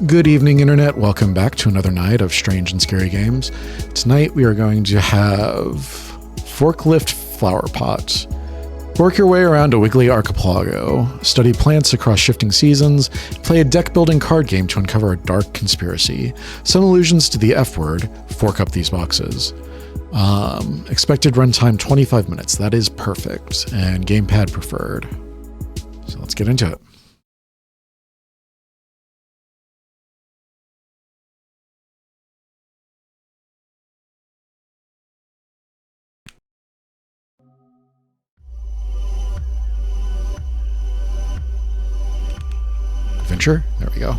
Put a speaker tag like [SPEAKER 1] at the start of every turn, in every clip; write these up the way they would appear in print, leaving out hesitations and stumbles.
[SPEAKER 1] Good evening, Internet. Welcome back to another night of strange and scary games. Tonight we are going to have Forklift Flowerpot. Work your way around a wiggly archipelago, study plants across shifting seasons, play a deck-building card game to uncover a dark conspiracy. Some allusions to the F word, fork up these boxes. Expected runtime 25 minutes. That is perfect, and gamepad preferred. So let's get into it. Adventure. There we go.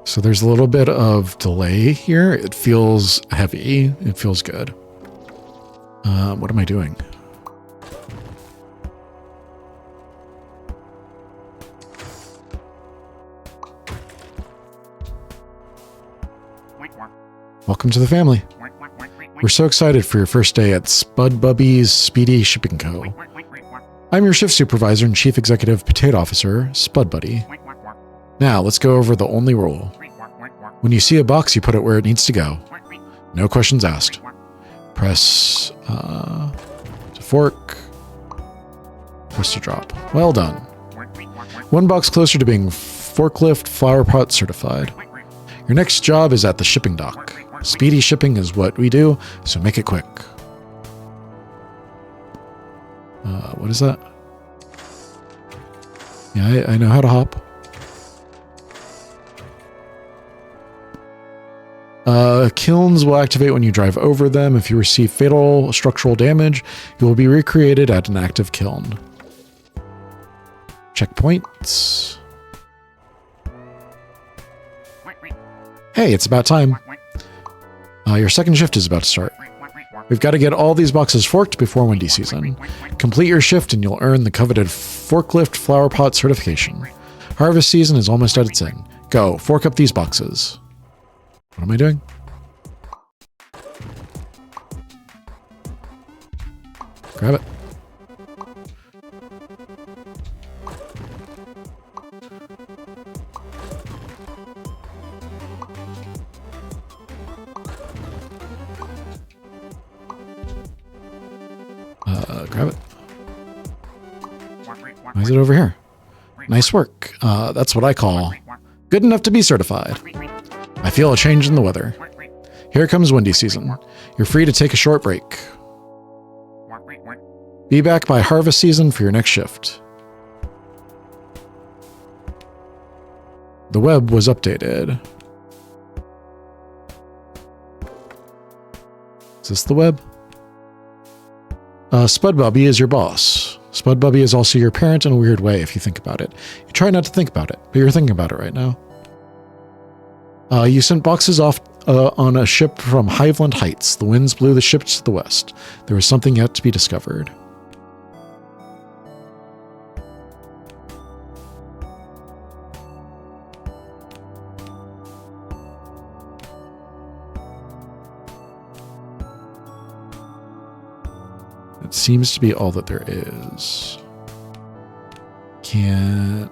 [SPEAKER 1] So there's a little bit of delay here. It feels heavy. It feels good. What am I doing? Welcome to the family. We're so excited for your first day at Spud Bubby's Speedy Shipping Co. I'm your shift supervisor and chief executive potato officer, Spud Buddy. Now, let's go over the only rule. When you see a box, you put it where it needs to go. No questions asked. Press to fork. Press to drop. Well done. One box closer to being Forklift Flowerpot certified. Your next job is at the shipping dock. Speedy shipping is what we do, so make it quick. What is that? Yeah, I know how to hop. Kilns will activate when you drive over them. If you receive fatal structural damage, you will be recreated at an active kiln. Checkpoints. Hey, it's about time. Your second shift is about to start. We've got to get all these boxes forked before windy season. Complete your shift and you'll earn the coveted Forklift Flowerpot certification. Harvest season is almost at its end. Go, fork up these boxes. What am I doing? Grab it. Grab it. Why is it over here? Nice work. That's what I call good enough to be certified. I feel a change in the weather. Here comes windy season. You're free to take a short break. Be back by harvest season for your next shift. The web was updated. Is this the web? Spud Bubby is your boss. Spud Bubby is also your parent in a weird way if you think about it. You try not to think about it, but you're thinking about it right now. You sent boxes off on a ship from Hiveland Heights. The winds blew the ships to the west. There was something yet to be discovered. It seems to be all that there is. Can't...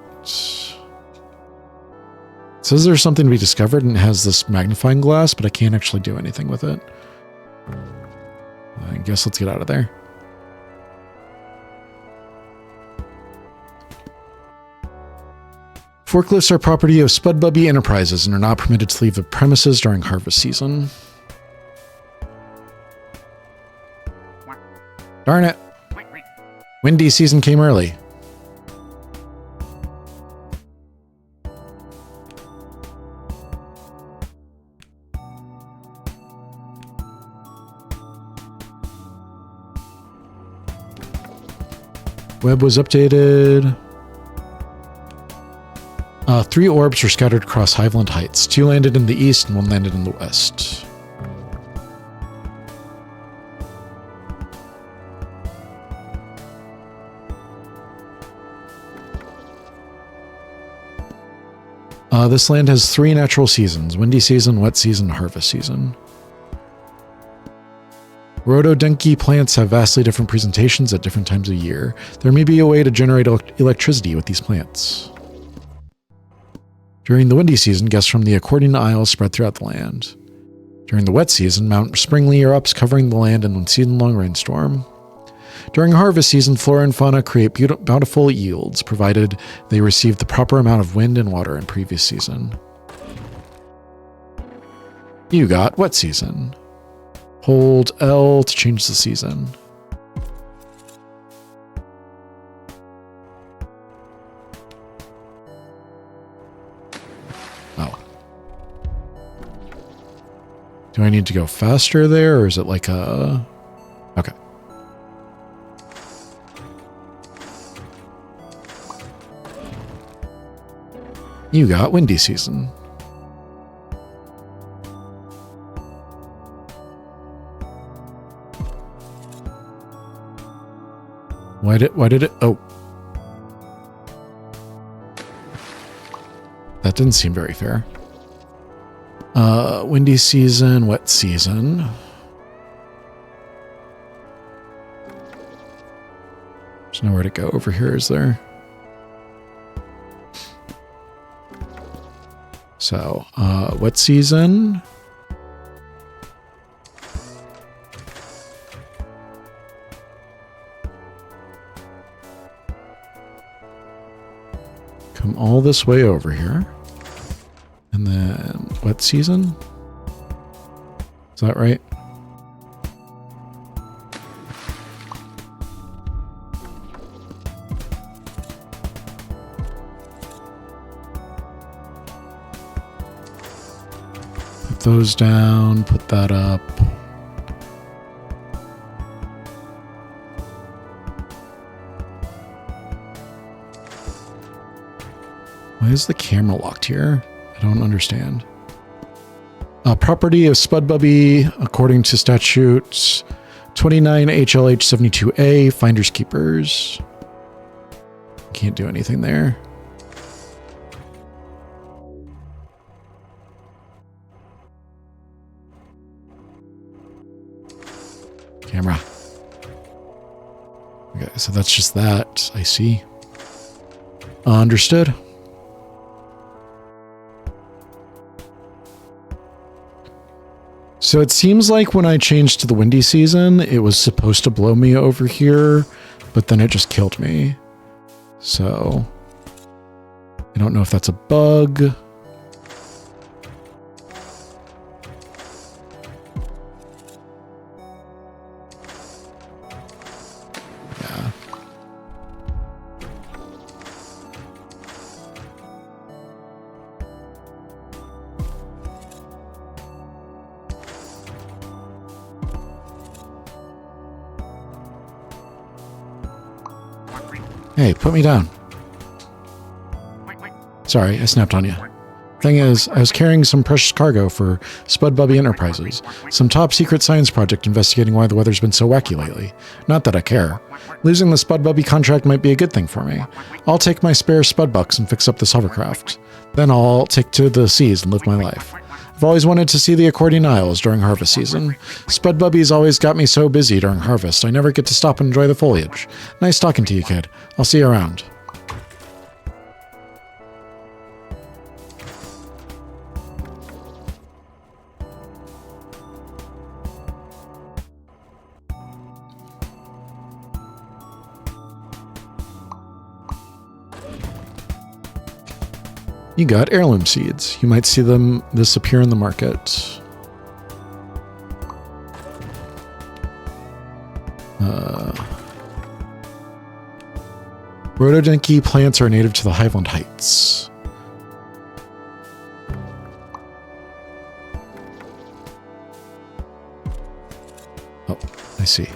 [SPEAKER 1] It says there's something to be discovered and it has this magnifying glass, but I can't actually do anything with it. I guess let's get out of there. Forklifts are property of Spud Bubby Enterprises and are not permitted to leave the premises during harvest season. Darn it. Windy season came early. Web was updated. 3 orbs were scattered across Hiveland Heights. 2 landed in the east and 1 landed in the west. This land has 3 natural seasons: windy season, wet season, harvest season. Rhododendron plants have vastly different presentations at different times of year. There may be a way to generate electricity with these plants. During the windy season, guests from the accordion isles spread throughout the land. During the wet season, Mount Springly erupts, covering the land in a season-long rainstorm. During harvest season, flora and fauna create bountiful yields, provided they receive the proper amount of wind and water in previous season. You got wet season. Hold L to change the season. Oh. Do I need to go faster there, or is it like a... Okay. You got windy season. Why did it? Oh. That didn't seem very fair. Windy season, wet season. There's nowhere to go over here, is there? So, wet season. Come all this way over here. And then wet season. Is that right? Put those down, put that up. Why is the camera locked here? I don't understand. Property of Spudbubby, according to statutes 29 HLH 72A, Finders Keepers. Can't do anything there. Camera. Okay, so that's just that. I see. Understood. So it seems like when I changed to the windy season, it was supposed to blow me over here, but then it just killed me. So I don't know if that's a bug. Yeah. Hey, put me down. Sorry, I snapped on you. Thing is, I was carrying some precious cargo for Spudbubby Enterprises, some top secret science project investigating why the weather's been so wacky lately. Not that I care. Losing the Spudbubby contract might be a good thing for me. I'll take my spare Spudbucks and fix up this hovercraft. Then I'll take to the seas and live my life. I've always wanted to see the Accordion Isles during harvest season. Spudbubby's always got me so busy during harvest, I never get to stop and enjoy the foliage. Nice talking to you, kid. I'll see you around. You got heirloom seeds. You might see this appear in the market. Rhododendron plants are native to the Highland Heights. Oh, I see.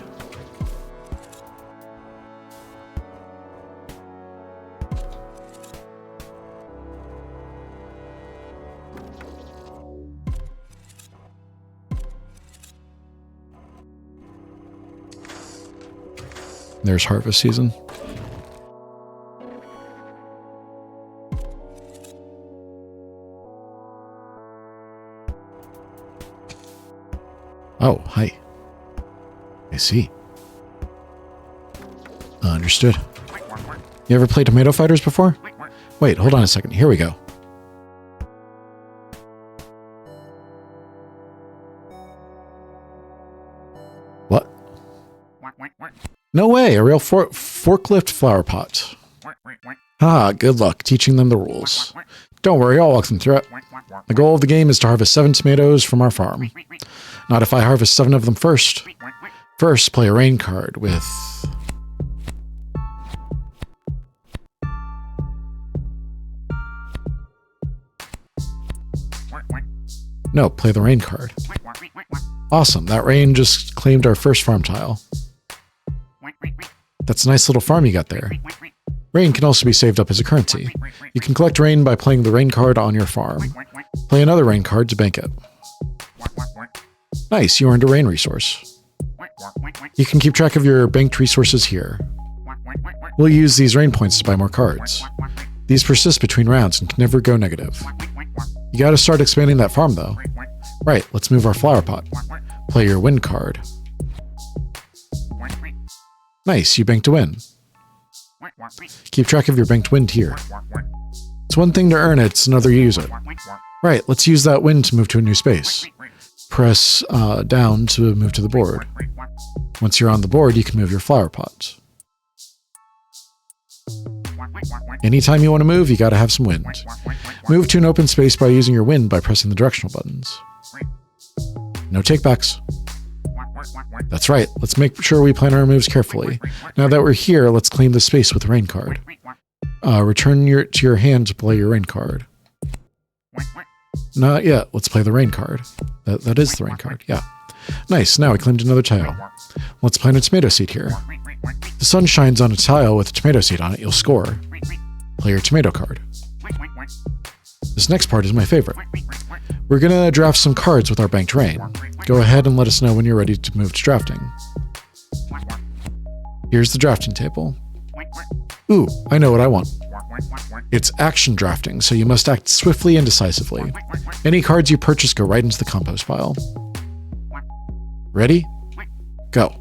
[SPEAKER 1] There's harvest season. Oh, hi. I see. Understood. You ever played Tomato Fighters before? Wait, hold on a second. Here we go. What? No way, a real forklift flowerpot. Ah, good luck teaching them the rules. Don't worry, I'll walk them through it. The goal of the game is to harvest 7 tomatoes from our farm. Not if I harvest 7 of them first. First, play a rain card with... No, play the rain card. Awesome, that rain just claimed our first farm tile. That's a nice little farm you got there. Rain can also be saved up as a currency. You can collect rain by playing the rain card on your farm. Play another rain card to bank it. Nice, you earned a rain resource. You can keep track of your banked resources here. We'll use these rain points to buy more cards. These persist between rounds and can never go negative. You gotta start expanding that farm though. Right, let's move our flower pot. Play your win card. Nice, you banked a win. Keep track of your banked win here. It's one thing to earn it, it's another to use it. Right, let's use that win to move to a new space. Press down to move to the board. Once you're on the board, you can move your flower pot. Anytime you want to move, you gotta have some wind. Move to an open space by using your wind by pressing the directional buttons. No takebacks. That's right, let's make sure we plan our moves carefully. Now that we're here, let's claim the space with the rain card. Return to your hand to play your rain card. Not yet, let's play the rain card. That is the rain card, yeah. Nice, now we claimed another tile. Let's plant a tomato seed here. If the sun shines on a tile with a tomato seed on it, you'll score. Play your tomato card. This next part is my favorite. We're gonna draft some cards with our banked rain. Go ahead and let us know when you're ready to move to drafting. Here's the drafting table. Ooh, I know what I want. It's action drafting, so you must act swiftly and decisively. Any cards you purchase go right into the compost pile. Ready? Go.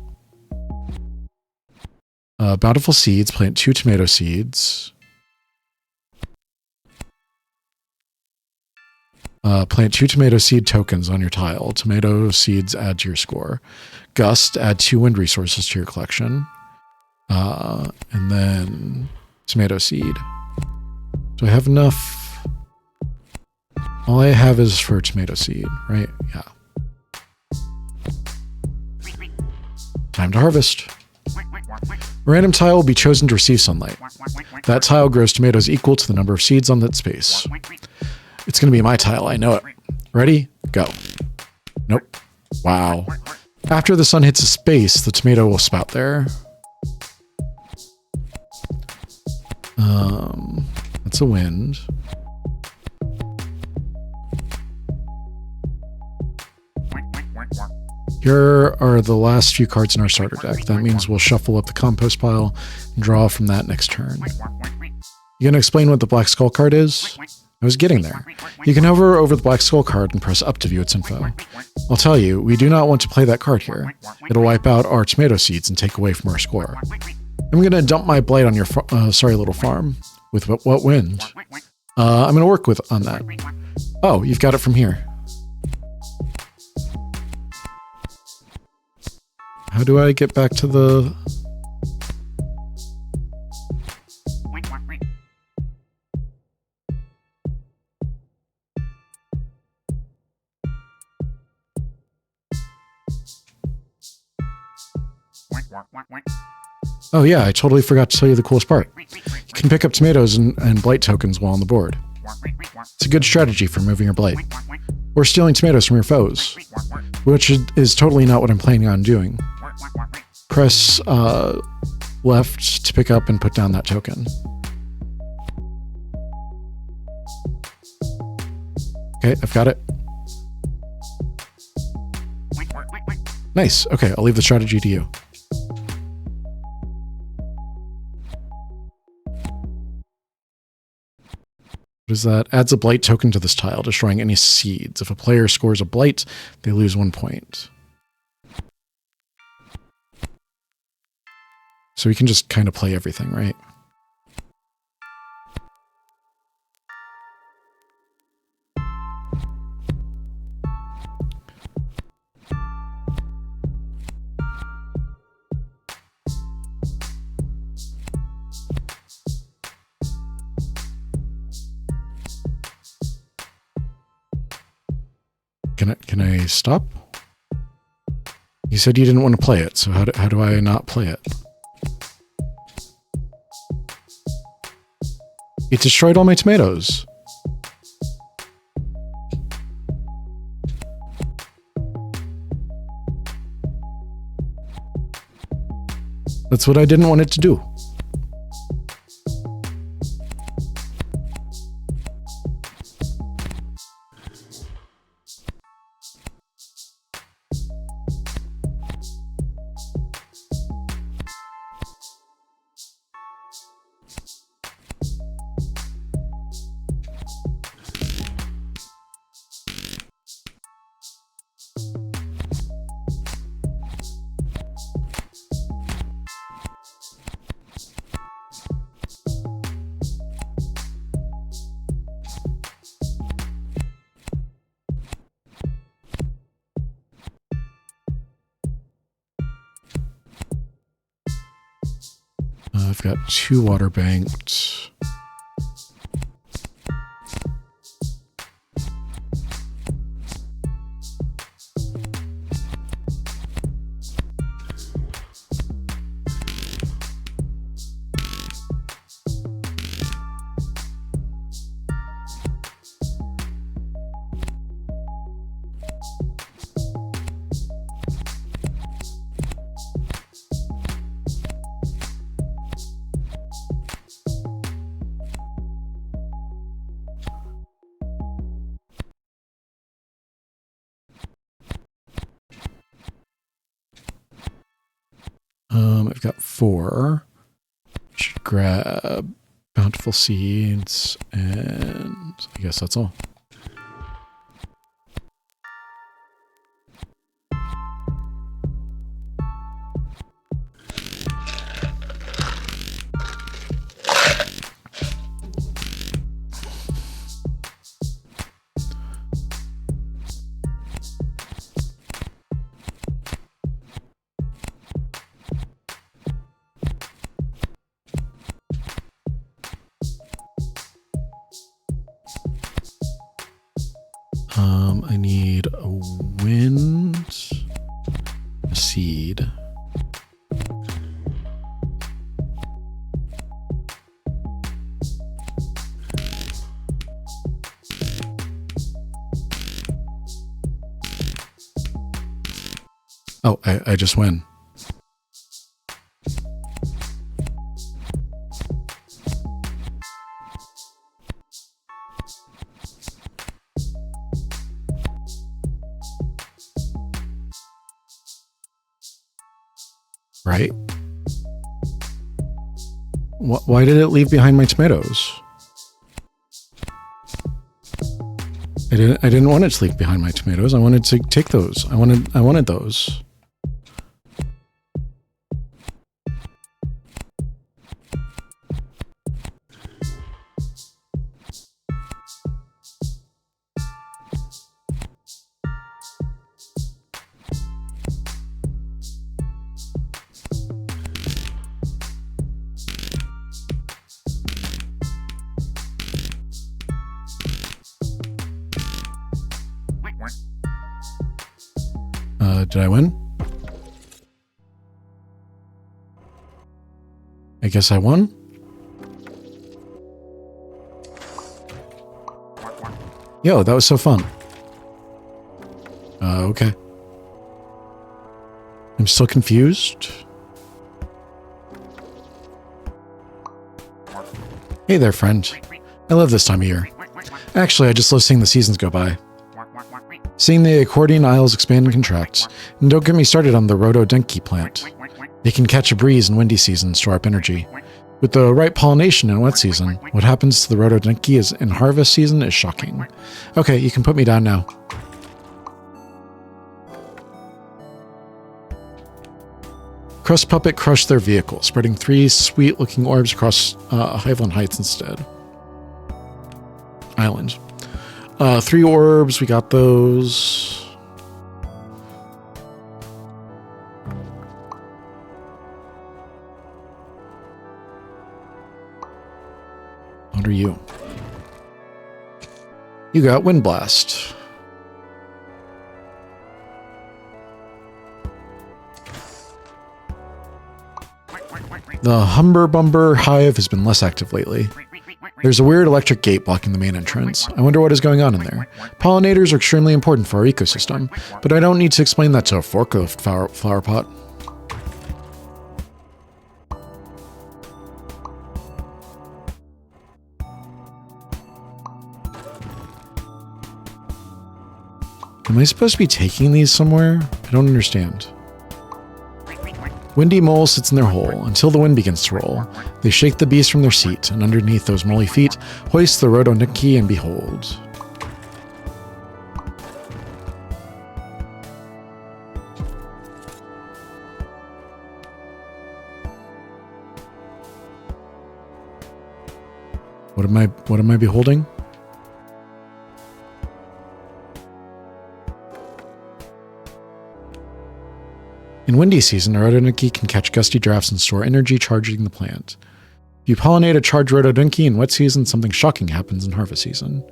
[SPEAKER 1] Bountiful seeds, plant 2 tomato seeds. Plant 2 tomato seed tokens on your tile. Tomato seeds add to your score. Gust, add 2 wind resources to your collection. And then tomato seed. Do I have enough? All I have is for tomato seed, right? Yeah. Time to harvest. A random tile will be chosen to receive sunlight. That tile grows tomatoes equal to the number of seeds on that space. It's going to be my tile, I know it. Ready? Go. Nope. Wow. After the sun hits a space, the tomato will spout there. That's a wind. Here are the last few cards in our starter deck. That means we'll shuffle up the compost pile and draw from that next turn. You gonna explain what the Black Skull card is? I was getting there. You can hover over the Black Skull card and press up to view its info. I'll tell you, we do not want to play that card here. It'll wipe out our tomato seeds and take away from our score. I'm gonna dump my blight on your sorry little farm. With what wind? I'm gonna work on that. Oh, you've got it from here. How do I get back to the... Oh yeah, I totally forgot to tell you the coolest part. You can pick up tomatoes and blight tokens while on the board. It's a good strategy for moving your blight. Or stealing tomatoes from your foes, which is totally not what I'm planning on doing. Press left to pick up and put down that token. Okay, I've got it. Nice. Okay, I'll leave the strategy to you. What is that? Adds a blight token to this tile, destroying any seeds. If a player scores a blight, they lose 1 point. So we can just kind of play everything, right? Can I stop? You said you didn't want to play it, so how do I not play it? It destroyed all my tomatoes. That's what I didn't want it to do. I've got 2 water banked. I've got 4. Should grab bountiful seeds, and I guess that's all. I need a wind, a seed. Oh, I just win. Right? Why did it leave behind my tomatoes? I didn't want it to leave behind my tomatoes. I wanted to take those. I wanted those. Did I win? I guess I won? Yo, that was so fun. Okay. I'm still confused. Hey there, friend. I love this time of year. Actually, I just love seeing the seasons go by. Seeing the accordion aisles expand and contract. And don't get me started on the rhododendron plant. They can catch a breeze in windy season, store up energy. With the right pollination in wet season, what happens to the rhododendron is in harvest season is shocking. Okay, you can put me down now. Crust Puppet crushed their vehicle, spreading 3 sweet-looking orbs across Highland Heights instead. Island. 3 orbs, we got those. What are you? You got Wind Blast. The Humber Bumber Hive has been less active lately. There's a weird electric gate blocking the main entrance. I wonder what is going on in there. Pollinators are extremely important for our ecosystem, but I don't need to explain that to a Forklift Flowerpot. Am I supposed to be taking these somewhere? I don't understand. Windy Mole sits in their hole until the wind begins to roll. They shake the beast from their seat, and underneath those moly feet, hoist the Rodoniki and behold. What am I beholding? In windy season, a Rodoniki can catch gusty drafts and store energy, charging the plant. If you pollinate a charged Rodoniki in wet season, something shocking happens in harvest season.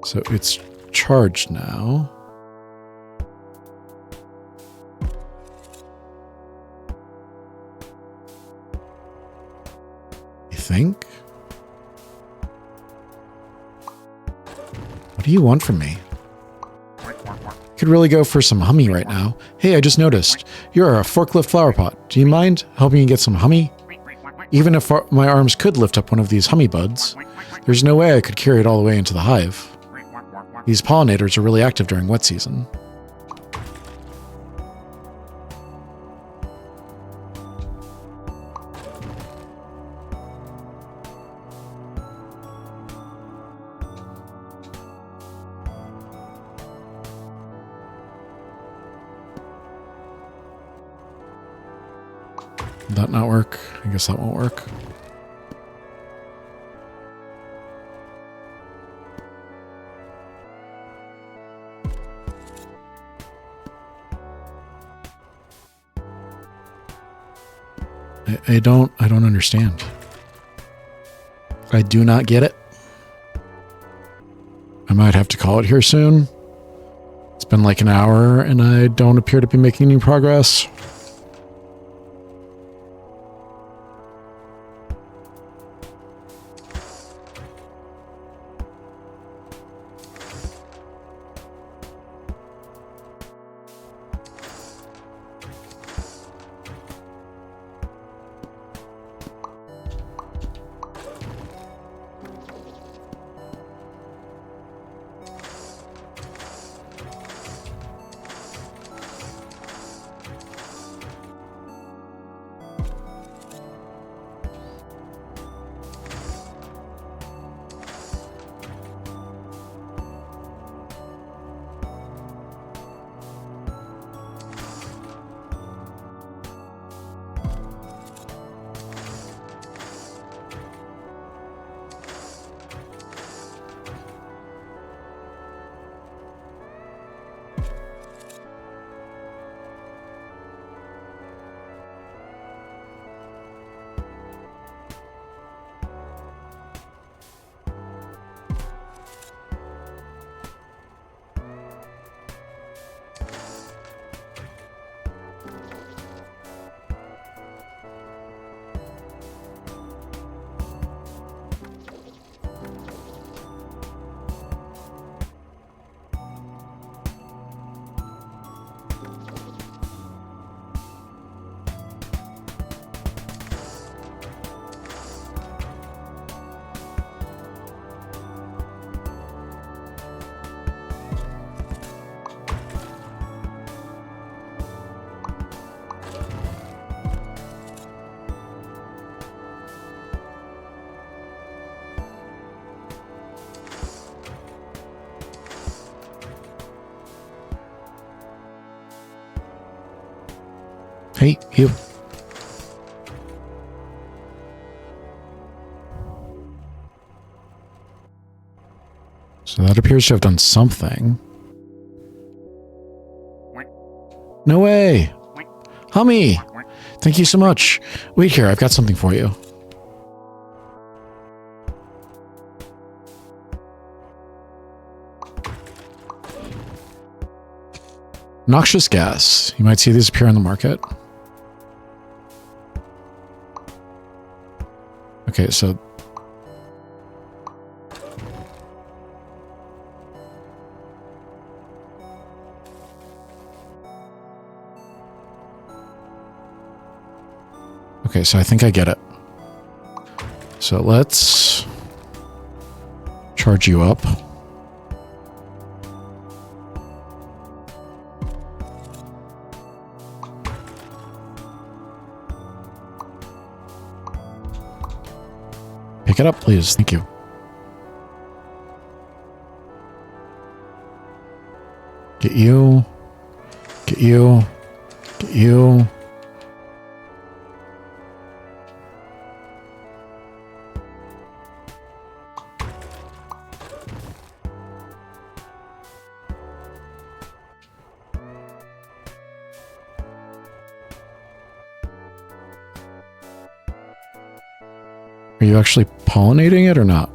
[SPEAKER 1] So it's charged now. You think? What do you want from me? Could really go for some hummy right now. Hey, I just noticed. You're a Forklift Flowerpot. Do you mind helping me get some hummy? Even if my arms could lift up one of these hummy buds, there's no way I could carry it all the way into the hive. These pollinators are really active during wet season. Did that not work? I guess that won't work. I don't understand. I do not get it. I might have to call it here soon. It's been like an hour and I don't appear to be making any progress. Hey, you. So that appears to have done something. No way! Hummy! Thank you so much. Wait here, I've got something for you. Noxious gas. You might see these appear on the market. Okay, so... Okay, so I think I get it. So let's charge you up. Pick it up, please. Thank you. Get you. Get you. Get you. Are you actually pollinating it or not?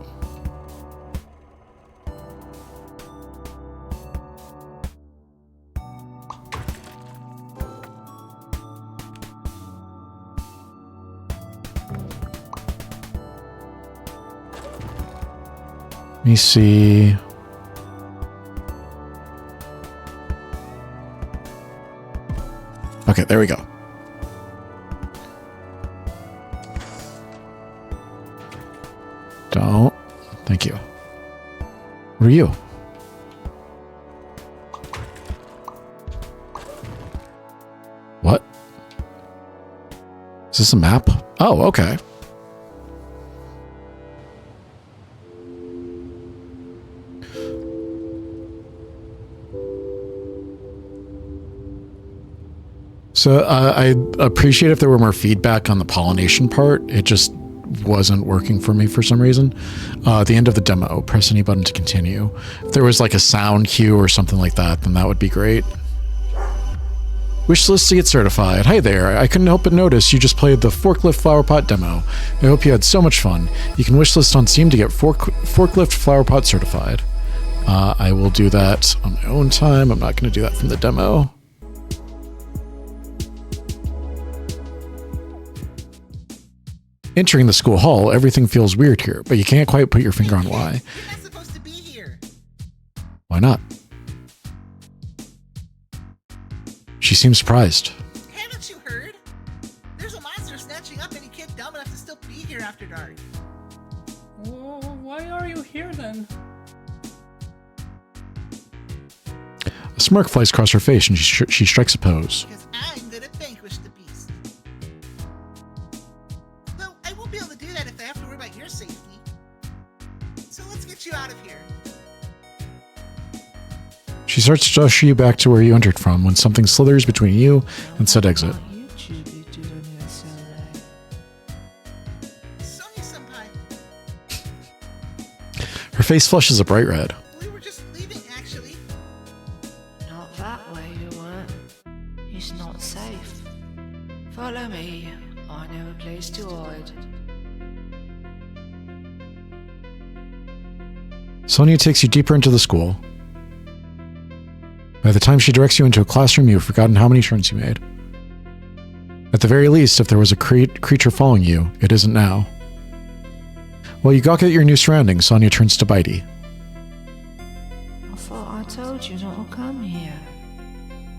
[SPEAKER 1] Let me see. Okay, there we go. Don't. Thank you. What are you? What? Is this a map? Oh, okay. So I'd appreciate if there were more feedback on the pollination part. It just wasn't working for me for some reason. At the end of the demo, press any button to continue. If there was like a sound cue or something like that, then that would be great. Wish list to get certified. Hi there, I couldn't help but notice you just played the Forklift Flowerpot demo. I hope you had so much fun. You can wishlist on Steam to get Forklift Flowerpot certified. I will do that on my own time. I'm not going to do that from the demo. Entering the school hall, everything feels weird here, but you can't quite put your finger on why.
[SPEAKER 2] You're not supposed to be here.
[SPEAKER 1] Why not? She seems surprised.
[SPEAKER 2] Haven't you heard? There's a monster snatching up any kid dumb enough to still be here after dark.
[SPEAKER 3] Well, why are you here then?
[SPEAKER 1] A smirk flies across her face and she strikes a pose.
[SPEAKER 2] Because I'm gonna vanquish the beast. Though I won't be able to do that if I have to worry about your safety. So let's get you out of here.
[SPEAKER 1] She starts to usher you back to where you entered from when something slithers between you and said exit.
[SPEAKER 2] Sonia-senpai,
[SPEAKER 1] Her face flushes a bright red.
[SPEAKER 2] we were just leaving actually.
[SPEAKER 4] Not that way, you weren't. It's not safe. Follow me. I know a place to hide.
[SPEAKER 1] Sonia takes you deeper into the school. By the time she directs you into a classroom, you've forgotten how many turns you made. At the very least, if there was a creature following you, it isn't now. While you gawk at your new surroundings, Sonia turns to Bitey.
[SPEAKER 4] I thought I told you not to come here.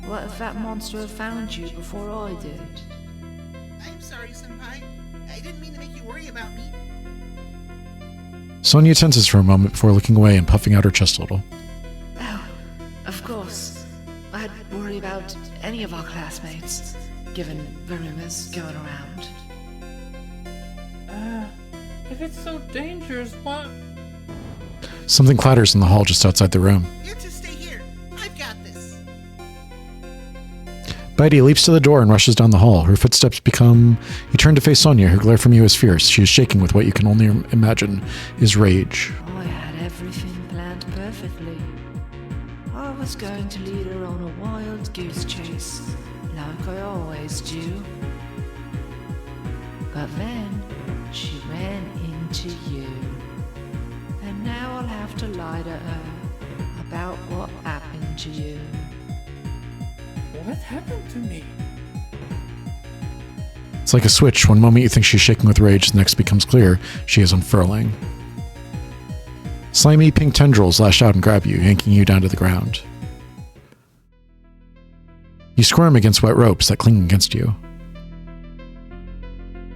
[SPEAKER 4] What if that monster had found you before I did?
[SPEAKER 2] I'm sorry, senpai. I didn't mean to make you worry about me.
[SPEAKER 1] Sonia tenses for a moment before looking away and puffing out her chest a little.
[SPEAKER 4] Oh, of course. I'd worry about any of our classmates, given the rumors going around.
[SPEAKER 3] If it's so dangerous, what?
[SPEAKER 1] Something clatters in the hall just outside the room.
[SPEAKER 2] You two stay here. I've got this.
[SPEAKER 1] Beide leaps to the door and rushes down the hall. Her footsteps become... You turn to face Sonia. Her glare from you is fierce. She is shaking with what you can only imagine is rage.
[SPEAKER 4] I had everything planned perfectly. I was going to lead her on a wild goose chase, like I always do. But then, she ran into you. And now I'll have to lie to her about what happened to you.
[SPEAKER 3] What happened to me?
[SPEAKER 1] It's like a switch. One moment you think she's shaking with rage, the next becomes clear. She is unfurling. Slimy pink tendrils lash out and grab you, yanking you down to the ground. You squirm against wet ropes that cling against you,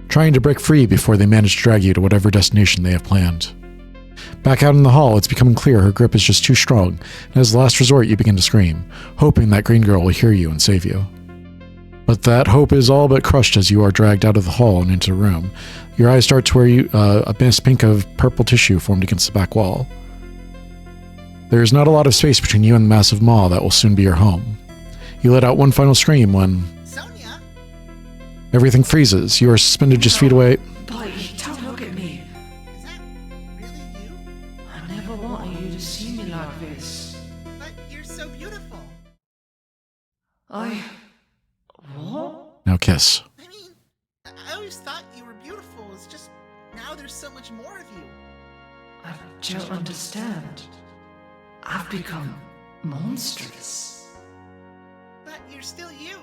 [SPEAKER 1] trying to break free before they manage to drag you to whatever destination they have planned. Back out in the hall, it's becoming clear her grip is just too strong, and as a last resort, you begin to scream, hoping that green girl will hear you and save you. But that hope is all but crushed as you are dragged out of the hall and into the room. Your eyes start to where a mist pink of purple tissue formed against the back wall. There is not a lot of space between you and the massive maw that will soon be your home. You let out one final scream when...
[SPEAKER 2] Sonia?
[SPEAKER 1] Everything freezes. You are suspended just feet away.
[SPEAKER 4] Boy, don't look at me.
[SPEAKER 2] Is that really you?
[SPEAKER 4] I never wanted you to see me like this.
[SPEAKER 2] But you're so beautiful.
[SPEAKER 4] What?
[SPEAKER 1] Now kiss.
[SPEAKER 2] I mean, I always thought you were beautiful. It's just now there's so much more of you.
[SPEAKER 4] I don't understand. I've become monstrous.
[SPEAKER 2] But you're still you.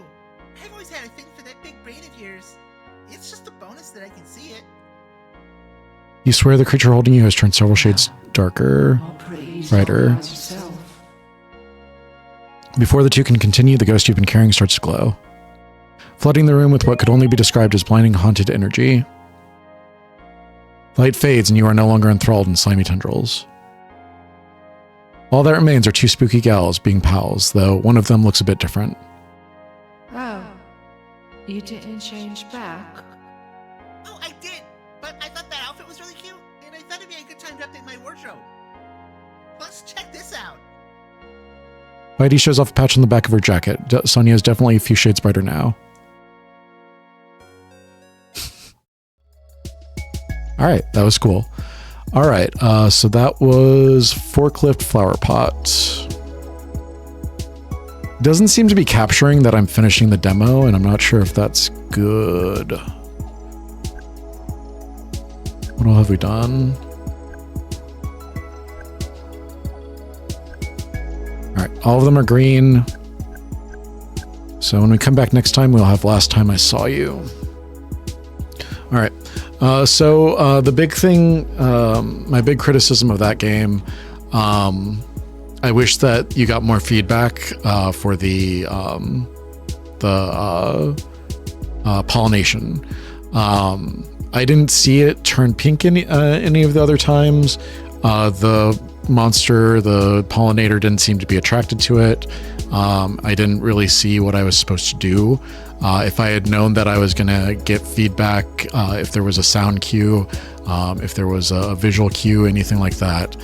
[SPEAKER 2] I've always had a thing for that big brain of yours. It's just a bonus that I can see it.
[SPEAKER 1] You swear the creature holding you has turned several shades darker, brighter. Before the two can continue, the ghost you've been carrying starts to glow, flooding the room with what could only be described as blinding haunted energy. Light fades and you are no longer enthralled in slimy tendrils. All that remains are two spooky gals being pals, though one of them looks a bit different.
[SPEAKER 4] Oh, you didn't change back?
[SPEAKER 2] Oh, I did. But I thought that outfit was really cute, and I thought it'd be a good time to update my wardrobe. Plus, check this out.
[SPEAKER 1] Beide shows off a patch on the back of her jacket. Sonia is definitely a few shades brighter now. All right, that was cool. All right, so that was Forklift Flowerpot. Doesn't seem to be capturing that I'm finishing the demo, and I'm not sure if that's good. What all have we done? All right, all of them are green. So when we come back next time, we'll have Last Time I Saw You. All right. So the big thing, my big criticism of that game, I wish that you got more feedback for the pollination. I didn't see it turn pink any of the other times. The monster, the pollinator, didn't seem to be attracted to it. I didn't really see what I was supposed to do. If I had known that I was going to get feedback, if there was a sound cue, if there was a visual cue, anything like that,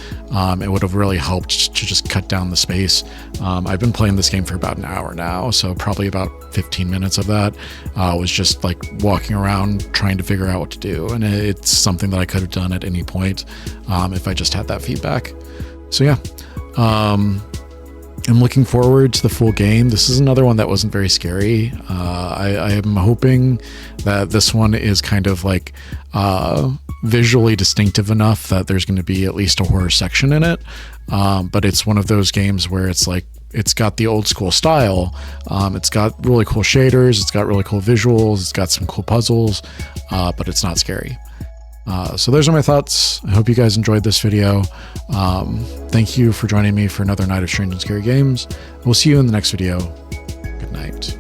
[SPEAKER 1] it would have really helped to just cut down the space. I've been playing this game for about an hour now, so probably about 15 minutes of that was just like walking around trying to figure out what to do. And it's something that I could have done at any point if I just had that feedback. So yeah. I'm looking forward to the full game. This is another one that wasn't very scary. I am hoping that this one is kind of like visually distinctive enough that there's going to be at least a horror section in it. But it's one of those games where it's like, it's got the old school style. It's got really cool shaders. It's got really cool visuals. It's got some cool puzzles, but it's not scary. So those are my thoughts. I hope you guys enjoyed this video. Thank you for joining me for another night of Strange and Scary Games. We'll see you in the next video. Good night.